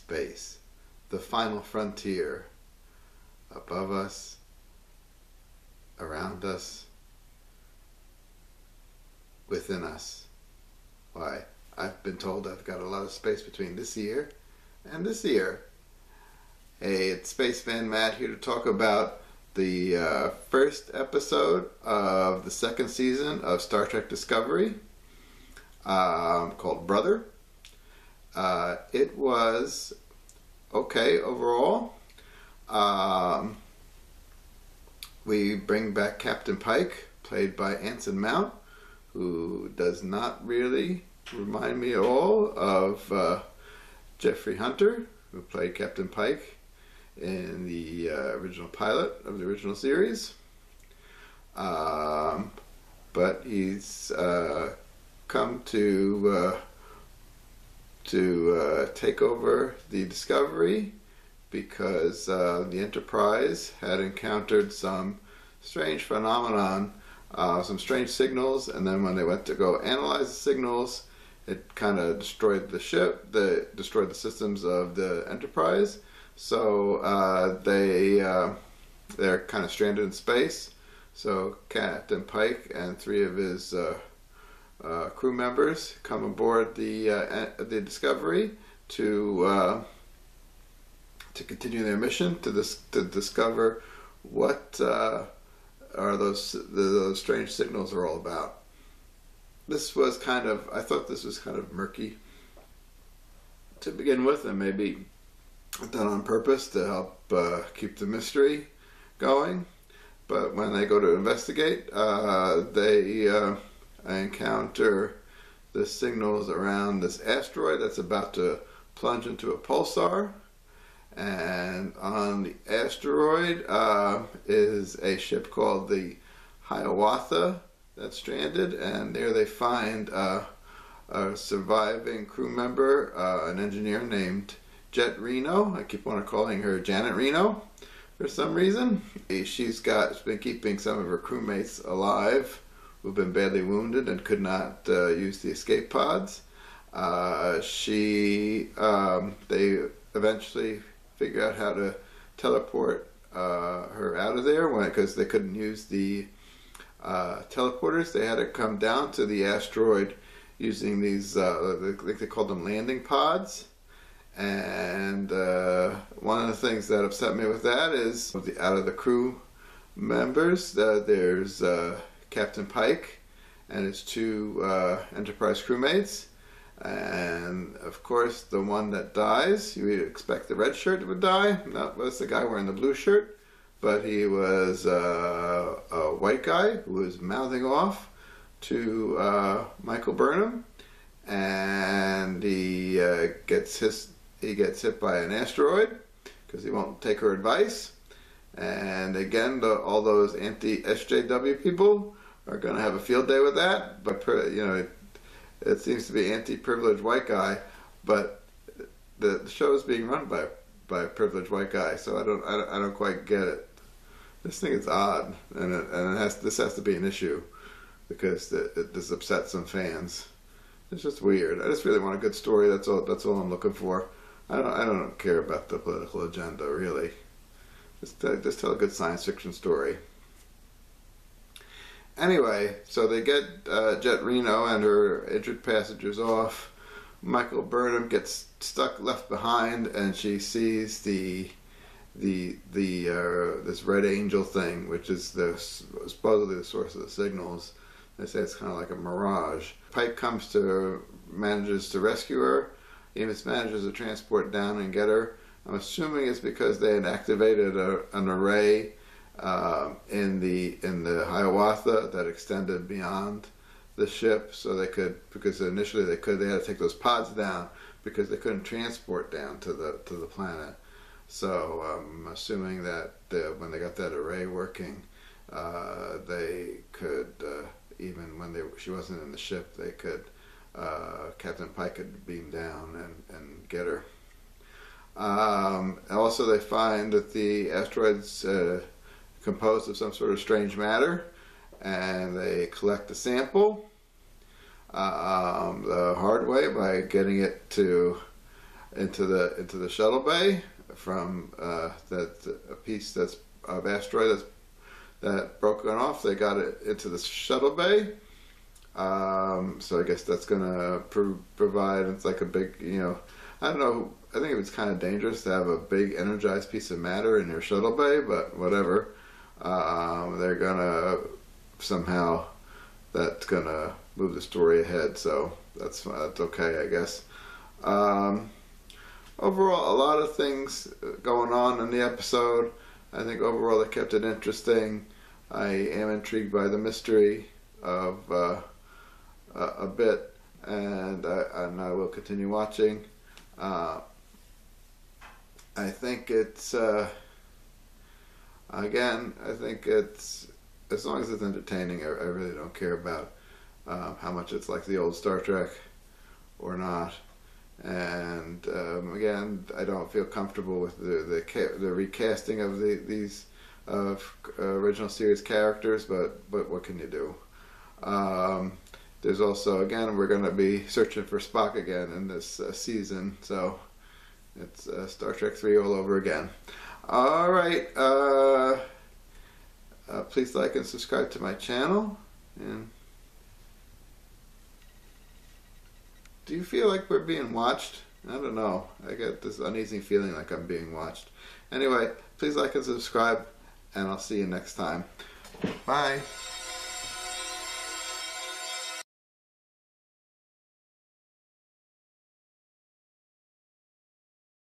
space, the final frontier, above us, around us, within us. Why, I've been told I've got a lot of space between this year and this year. Hey, it's Spaceman Matt here to talk about the first episode of the second season of Star Trek Discovery, called Brother. It was okay overall. We bring back Captain Pike, played by Anson Mount, who does not really remind me at all of Jeffrey Hunter, who played Captain Pike in the original pilot of the original series. But he's come to take over the Discovery because the Enterprise had encountered some strange phenomenon, some strange signals, and then when they went to go analyze the signals, it kind of destroyed the ship, destroyed the systems of the Enterprise. So they're kind of stranded in space. So Captain Pike and three of his crew members come aboard the Discovery to continue their mission to discover what are those strange signals are all about. This was I thought this was kind of murky to begin with, and maybe done on purpose to help keep the mystery going. But when they go to investigate, they encounter the signals around this asteroid that's about to plunge into a pulsar. And on the asteroid is a ship called the Hiawatha that's stranded, and there they find a surviving crew member, an engineer named Jet Reno. I keep on calling her Janet Reno for some reason. She's been keeping some of her crewmates alive who've been badly wounded and could not use the escape pods. They eventually figure out how to teleport her out of there because they couldn't use the teleporters. They had to come down to the asteroid using these, I think they called them landing pods. And one of the things that upset me with that is out of the crew members, there's Captain Pike and his two Enterprise crewmates. And of course, the one that dies, you would expect the red shirt would die. That was the guy wearing the blue shirt, but he was a white guy who was mouthing off to Michael Burnham, and he gets hit by an asteroid because he won't take her advice. And again, all those anti-SJW people are going to have a field day with that. But it seems to be anti-privileged white guy, but the show is being run by a privileged white guy, so I don't quite get it. This thing is odd, and this has to be an issue because this upsets some fans. It's just weird. I just really want a good story. That's all I'm looking for. I don't care about the political agenda really. Just tell a good science fiction story. Anyway, so they get Jet Reno and her injured passengers off. Michael Burnham gets left behind, and she sees this red angel thing, which is supposedly the source of the signals. They say it's kind of like a mirage. Pike manages to rescue her. He manages to transport down and get her. I'm assuming it's because they had activated an array in the Hiawatha that extended beyond the ship, so because initially they had to take those pods down because they couldn't transport down to the planet. So I'm assuming that when they got that array working, they could even when she wasn't in the ship, they could Captain Pike could beam down and get her. Also, they find that the asteroid's composed of some sort of strange matter, and they collect the sample the hard way by getting it to into the shuttle bay from that a piece that's of asteroid that broken off. They got it into the shuttle bay. So I guess that's gonna provide. It's like a big, I don't know. I think it's kind of dangerous to have a big energized piece of matter in your shuttle bay, but whatever. They're gonna somehow, that's gonna move the story ahead. So that's okay, I guess. Overall, a lot of things going on in the episode. I think overall they kept it interesting. I am intrigued by the mystery of a bit, and I will continue watching. I think it's again. I think it's, as long as it's entertaining. I really don't care about how much it's like the old Star Trek or not. And again, I don't feel comfortable with the recasting of these original series characters, but what can you do? There's also, again, we're going to be searching for Spock again in this season, so it's Star Trek 3 all over again. All right, please like and subscribe to my channel. And do you feel like we're being watched? I don't know. I get this uneasy feeling like I'm being watched. Anyway, please like and subscribe, and I'll see you next time. Bye.